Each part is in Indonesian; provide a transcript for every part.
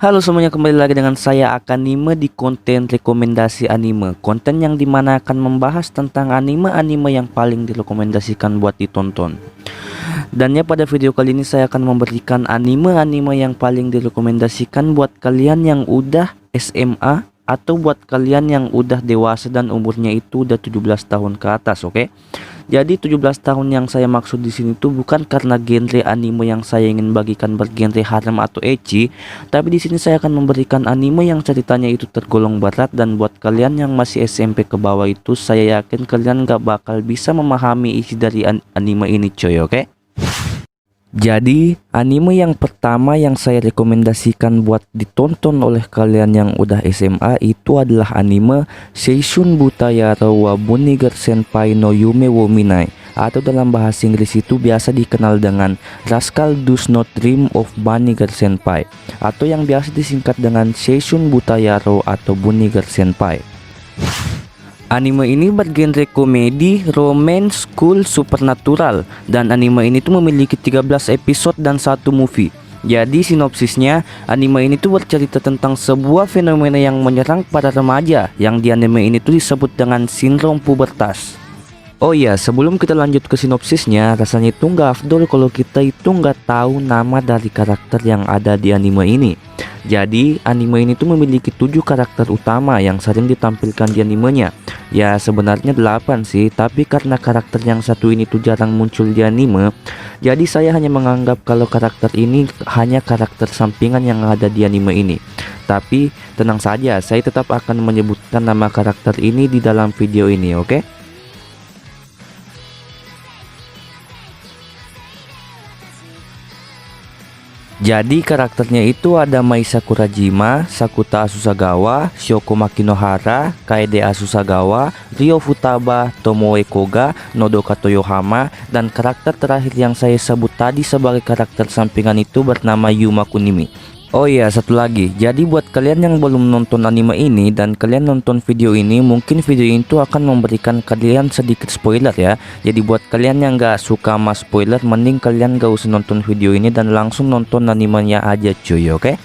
Halo semuanya, kembali lagi dengan saya Akanime di konten rekomendasi anime. Konten yang dimana akan membahas tentang anime-anime yang paling direkomendasikan buat ditonton. Dan ya, pada video kali ini saya akan memberikan anime-anime yang paling direkomendasikan buat kalian yang udah SMA atau buat kalian yang udah dewasa dan umurnya itu udah 17 tahun ke atas, oke? Jadi 17 tahun yang saya maksud di sini tuh bukan karena genre anime yang saya ingin bagikan bergenre harem atau ecchi, tapi di sini saya akan memberikan anime yang ceritanya itu tergolong berat, dan buat kalian yang masih SMP ke bawah itu saya yakin kalian gak bakal bisa memahami isi dari anime ini coy, oke? Jadi anime yang pertama yang saya rekomendasikan buat ditonton oleh kalian yang udah SMA itu adalah anime Seishun Butayaro wa Bonigar Senpai no Yume wo Minai, atau dalam bahasa Inggris itu biasa dikenal dengan Rascal Does Not Dream of Bonigar Senpai, atau yang biasa disingkat dengan Seishun Butayaro atau Bonigar Senpai. Anime ini bergenre komedi, romance, cool, supernatural, dan anime ini tuh memiliki 13 episode dan 1 movie. Jadi sinopsisnya, anime ini tuh bercerita tentang sebuah fenomena yang menyerang para remaja yang di anime ini tuh disebut dengan sindrom pubertas. Oh iya, sebelum kita lanjut ke sinopsisnya, rasanya itu nggak afdol kalau kita itu nggak tahu nama dari karakter yang ada di anime ini. Jadi anime ini tuh memiliki 7 karakter utama yang sering ditampilkan di animenya. Ya sebenarnya 8 sih, tapi karena karakter yang satu ini tuh jarang muncul di anime, jadi saya hanya menganggap kalau karakter ini hanya karakter sampingan yang ada di anime ini. Tapi tenang saja, saya tetap akan menyebutkan nama karakter ini di dalam video ini, oke? Jadi karakternya itu ada Mai Sakurajima, Sakuta Asusagawa, Shoko Makinohara, Kaede Asusagawa, Ryo Futaba, Tomoe Koga, Nodoka Toyohama, dan karakter terakhir yang saya sebut tadi sebagai karakter sampingan itu bernama Yuma Kunimi. Oh iya, satu lagi. Jadi buat kalian yang belum nonton anime ini dan kalian nonton video ini, mungkin video itu akan memberikan kalian sedikit spoiler ya. Jadi buat kalian yang gak suka sama spoiler, mending kalian gak usah nonton video ini dan langsung nonton animenya aja cuy, oke?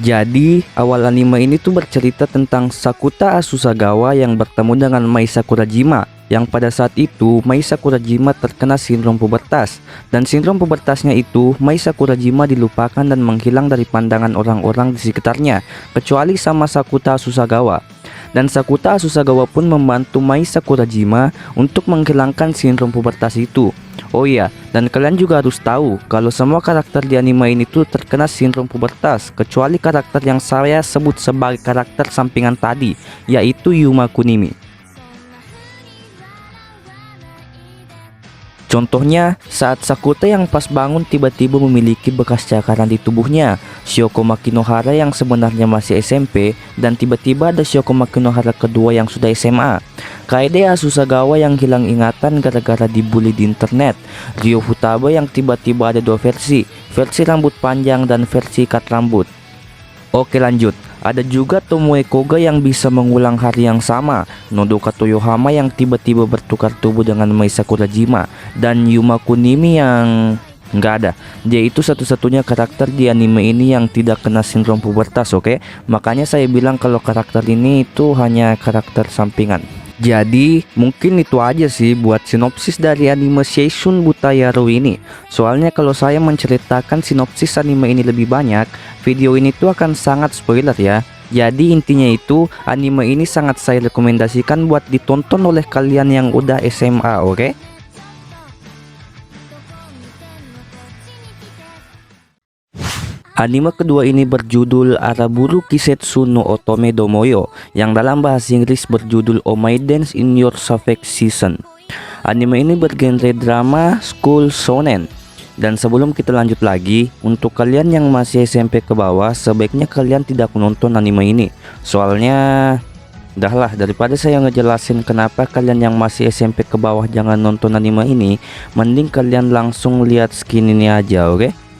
Jadi awal anime ini tuh bercerita tentang Sakuta Asusagawa yang bertemu dengan Mai Sakurajima, yang pada saat itu Mai Sakurajima terkena sindrom pubertas, dan sindrom pubertasnya itu Mai Sakurajima dilupakan dan menghilang dari pandangan orang-orang di sekitarnya kecuali sama Sakuta Asusagawa. Dan Sakuta Asusagawa pun membantu Mai Sakurajima untuk menghilangkan sindrom pubertas itu. Oh iya, dan kalian juga harus tahu kalau semua karakter di anime ini tuh terkena sindrom pubertas kecuali karakter yang saya sebut sebagai karakter sampingan tadi, yaitu Yuma Kunimi. Contohnya, saat Sakuta yang pas bangun tiba-tiba memiliki bekas cakaran di tubuhnya, Shoko Makinohara yang sebenarnya masih SMP, dan tiba-tiba ada Shoko Makinohara kedua yang sudah SMA, Kaede Asusagawa yang hilang ingatan gara-gara dibully di internet, Ryo Futaba yang tiba-tiba ada 2 versi rambut panjang dan versi ikat rambut. Oke lanjut, ada juga Tomoe Koga yang bisa mengulang hari yang sama, Nodoka Toyohama yang tiba-tiba bertukar tubuh dengan Mai Sakurajima, dan Yuma Kunimi yang nggak ada. Dia itu satu-satunya karakter di anime ini yang tidak kena sindrom pubertas, oke? Makanya saya bilang kalau karakter ini itu hanya karakter sampingan. Jadi mungkin itu aja sih buat sinopsis dari anime Seishun Butayaro ini. Soalnya kalau saya menceritakan sinopsis anime ini lebih banyak, video ini tuh akan sangat spoiler ya. Jadi intinya itu anime ini sangat saya rekomendasikan buat ditonton oleh kalian yang udah SMA, oke? Anime kedua ini berjudul Araburu Kisetsu no Otome Domoyo, yang dalam bahasa Inggris berjudul Oh My Dance in Your Sapphic Season. Anime ini bergenre drama, school, shonen. Dan sebelum kita lanjut lagi, untuk kalian yang masih SMP ke bawah, sebaiknya kalian tidak menonton anime ini. Soalnya, udahlah, daripada saya ngejelasin kenapa kalian yang masih SMP ke bawah jangan nonton anime ini, mending kalian langsung lihat skin ini aja, oke?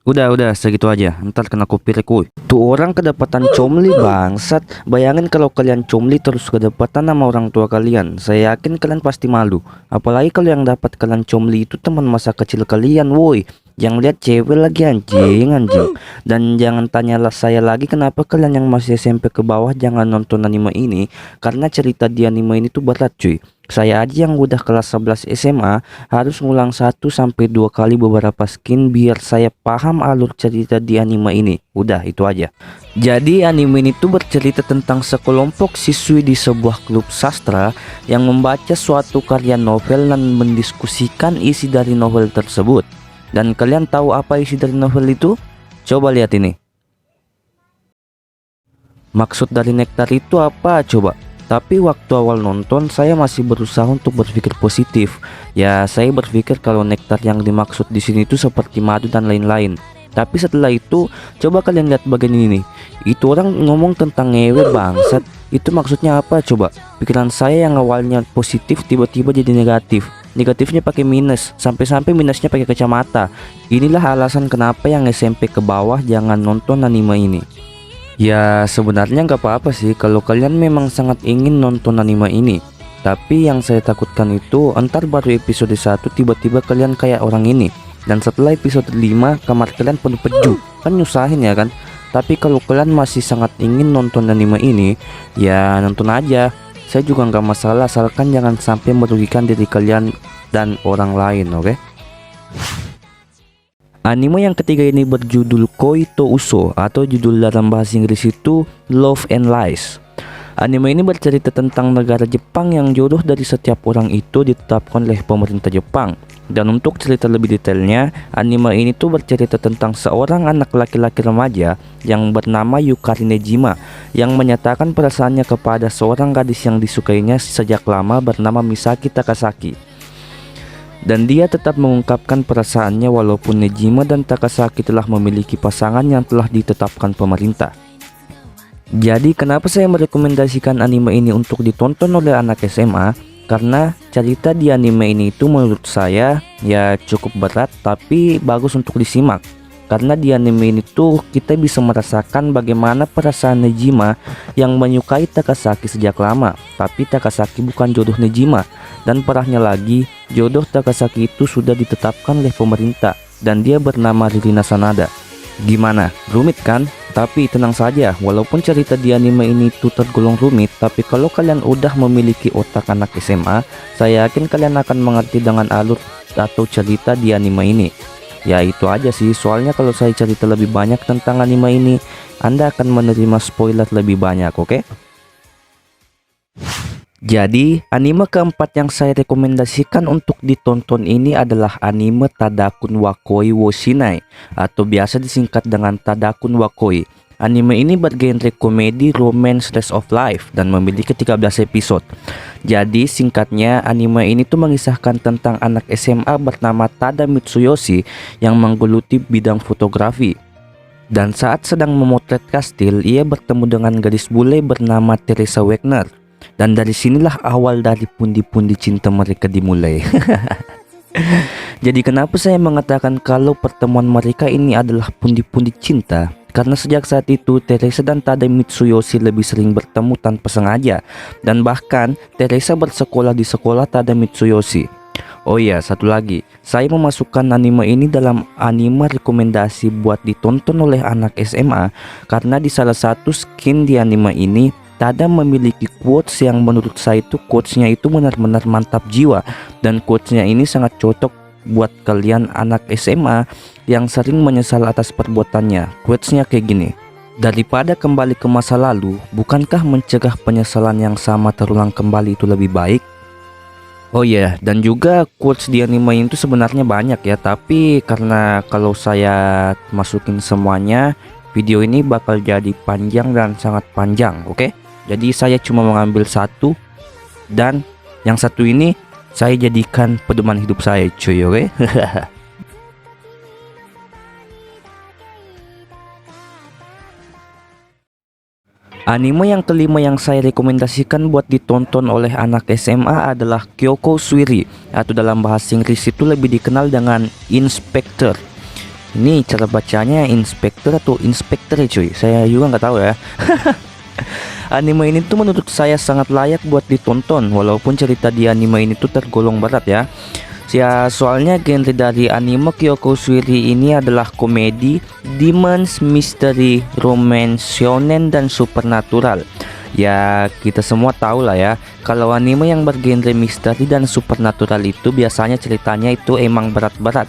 Udah, segitu aja. Ntar kena copyright kuy. Tuh orang kedapatan comli bangsat. Bayangin kalau kalian comli terus kedapatan sama orang tua kalian. Saya yakin kalian pasti malu. Apalagi kalau yang dapat kalian comli itu teman masa kecil kalian, woi. Yang lihat cewek lagi anjing. Dan jangan tanyalah saya lagi kenapa kalian yang masih SMP ke bawah jangan nonton anime ini. Karena cerita di anime ini tuh berat cuy. Saya aja yang udah kelas 11 SMA harus ngulang 1 sampai 2 kali beberapa skin biar saya paham alur cerita di anime ini. Udah itu aja. Jadi anime ini tuh bercerita tentang sekelompok siswi di sebuah klub sastra yang membaca suatu karya novel dan mendiskusikan isi dari novel tersebut. Dan kalian tahu apa isi dari novel itu? Coba lihat ini. Maksud dari nektar itu apa coba? Tapi waktu awal nonton saya masih berusaha untuk berpikir positif. Ya, saya berpikir kalau nektar yang dimaksud di sini itu seperti madu dan lain-lain. Tapi setelah itu, coba kalian lihat bagian ini nih. Itu orang ngomong tentang ngewe bangsat. Itu maksudnya apa coba? Pikiran saya yang awalnya positif tiba-tiba jadi negatif. Negatifnya pakai minus, sampai-sampai minusnya pakai kacamata. Inilah alasan kenapa yang SMP ke bawah jangan nonton anime ini. Ya sebenarnya nggak apa-apa sih kalau kalian memang sangat ingin nonton anime ini. Tapi yang saya takutkan itu entar baru episode 1 tiba-tiba kalian kayak orang ini. Dan setelah episode 5 kamar kalian penuh peju. Kan nyusahin ya kan. Tapi kalau kalian masih sangat ingin nonton anime ini, ya nonton aja. Saya juga nggak masalah asalkan jangan sampai merugikan diri kalian dan orang lain, oke? Anime yang ketiga ini berjudul Koi to Uso atau judul dalam bahasa Inggris itu Love and Lies. Anime ini bercerita tentang negara Jepang yang jodoh dari setiap orang itu ditetapkan oleh pemerintah Jepang. Dan untuk cerita lebih detailnya, anime ini tuh bercerita tentang seorang anak laki-laki remaja yang bernama Yukari Nejima yang menyatakan perasaannya kepada seorang gadis yang disukainya sejak lama bernama Misaki Takasaki. Dan dia tetap mengungkapkan perasaannya walaupun Nejima dan Takasaki telah memiliki pasangan yang telah ditetapkan pemerintah. Jadi kenapa saya merekomendasikan anime ini untuk ditonton oleh anak SMA? Karena cerita di anime ini itu menurut saya ya cukup berat tapi bagus untuk disimak. Karena di anime ini tuh kita bisa merasakan bagaimana perasaan Nejima yang menyukai Takasaki sejak lama. Tapi Takasaki bukan jodoh Nejima. Dan parahnya lagi, jodoh Takasaki itu sudah ditetapkan oleh pemerintah dan dia bernama Ririna Sanada. Gimana? Rumit kan? Tapi tenang saja, walaupun cerita di anime ini itu tergolong rumit, tapi kalau kalian udah memiliki otak anak SMA, saya yakin kalian akan mengerti dengan alur atau cerita di anime ini. Ya itu aja sih, soalnya kalau saya cerita lebih banyak tentang anime ini, Anda akan menerima spoiler lebih banyak, oke? Jadi, anime keempat yang saya rekomendasikan untuk ditonton ini adalah anime Tadakun wa Koi wo Shinai atau biasa disingkat dengan Tadakun wa Koi. Anime ini bergenre komedi, romance, slice of life dan memiliki 13 episode. Jadi singkatnya anime ini tuh mengisahkan tentang anak SMA bernama Tada Mitsuyoshi yang menggeluti bidang fotografi. Dan saat sedang memotret kastil, ia bertemu dengan gadis bule bernama Teresa Wagner. Dan dari sinilah awal dari pundi-pundi cinta mereka dimulai. Jadi kenapa saya mengatakan kalau pertemuan mereka ini adalah pundi-pundi cinta? Karena sejak saat itu Teresa dan Tada Mitsuyoshi lebih sering bertemu tanpa sengaja. Dan bahkan Teresa bersekolah di sekolah Tada Mitsuyoshi. Oh iya, satu lagi, saya memasukkan anime ini dalam anime rekomendasi buat ditonton oleh anak SMA. Karena di salah satu skin di anime ini Tada memiliki quotes yang menurut saya itu quotesnya itu benar-benar mantap jiwa. Dan quotesnya ini sangat cocok buat kalian anak SMA yang sering menyesal atas perbuatannya. Quotesnya kayak gini. Daripada kembali ke masa lalu, bukankah mencegah penyesalan yang sama terulang kembali itu lebih baik? Oh iya, dan juga quotes di anime itu sebenarnya banyak ya. Tapi karena kalau saya masukin semuanya, video ini bakal jadi panjang dan sangat panjang, oke? Jadi saya cuma mengambil satu, dan yang satu ini saya jadikan pedoman hidup saya cuy, oke? Anime yang kelima yang saya rekomendasikan buat ditonton oleh anak SMA adalah Kyoko Suiri atau dalam bahasa Inggris itu lebih dikenal dengan Inspector. Ini cara bacanya inspektor atau inspektor ya cuy, saya juga nggak tahu ya. Anime ini tuh menurut saya sangat layak buat ditonton, walaupun cerita di anime ini tuh tergolong berat ya. Ya, soalnya genre dari anime Kyoko Suiri ini adalah komedi, demons, misteri, romance, shonen, dan supernatural. Ya, kita semua tahu lah ya, kalau anime yang bergenre misteri dan supernatural itu biasanya ceritanya itu emang berat-berat.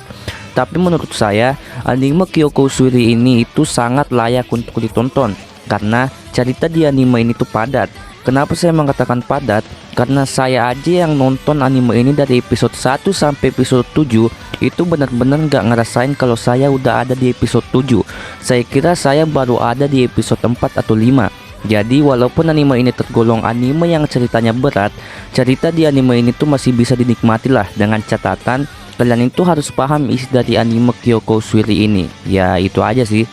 Tapi menurut saya, anime Kyoko Suiri ini itu sangat layak untuk ditonton karena cerita di anime ini tuh padat. Kenapa saya mengatakan padat? Karena saya aja yang nonton anime ini dari episode 1 sampai episode 7 itu benar-benar nggak ngerasain kalau saya udah ada di episode 7. Saya kira saya baru ada di episode 4 atau 5. Jadi walaupun anime ini tergolong anime yang ceritanya berat, cerita di anime ini tuh masih bisa dinikmati lah, dengan catatan kalian itu harus paham isi dari anime Kyoko Suiri ini. Ya itu aja sih.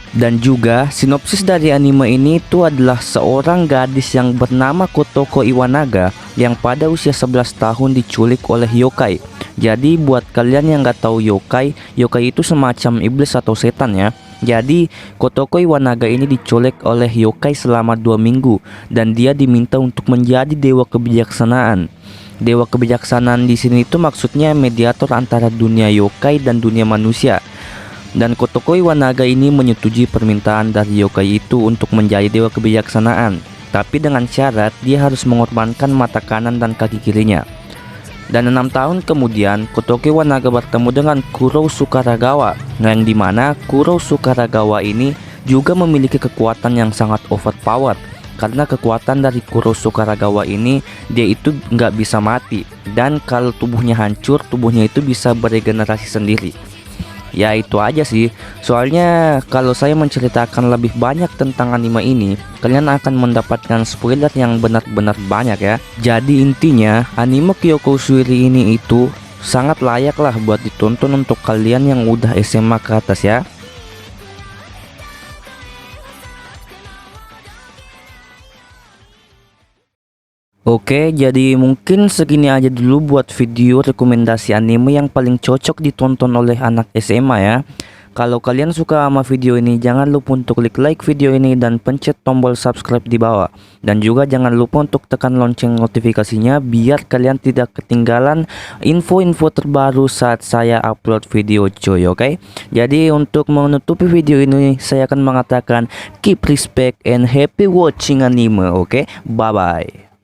Dan juga sinopsis dari anime ini itu adalah seorang gadis yang bernama Kotoko Iwanaga yang pada usia 11 tahun diculik oleh yokai. Jadi buat kalian yang nggak tahu yokai, yokai itu semacam iblis atau setan ya. Jadi Kotoko Iwanaga ini diculik oleh yokai selama 2 minggu dan dia diminta untuk menjadi dewa kebijaksanaan. Dewa kebijaksanaan di sini itu maksudnya mediator antara dunia yokai dan dunia manusia. Dan Kotoko Iwanaga ini menyetujui permintaan dari yokai itu untuk menjadi dewa kebijaksanaan, tapi dengan syarat dia harus mengorbankan mata kanan dan kaki kirinya. Dan 6 tahun kemudian Kotoko Iwanaga bertemu dengan Kuro Sukaragawa, yang dimana Kuro Sukaragawa ini juga memiliki kekuatan yang sangat overpowered. Karena kekuatan dari Kuro Sukaragawa ini, dia itu nggak bisa mati, dan kalau tubuhnya hancur, tubuhnya itu bisa beregenerasi sendiri. Ya itu aja sih. Soalnya kalau saya menceritakan lebih banyak tentang anime ini, kalian akan mendapatkan spoiler yang benar-benar banyak ya. Jadi intinya anime Kyoko Suiri ini itu sangat layak lah buat ditonton untuk kalian yang udah SMA ke atas ya. Oke, jadi mungkin segini aja dulu buat video rekomendasi anime yang paling cocok ditonton oleh anak SMA ya. Kalau kalian suka sama video ini, jangan lupa untuk klik like video ini dan pencet tombol subscribe di bawah. Dan juga jangan lupa untuk tekan lonceng notifikasinya biar kalian tidak ketinggalan info-info terbaru saat saya upload video cuy, oke? Jadi untuk menutupi video ini, saya akan mengatakan keep respect and happy watching anime, oke? Bye-bye.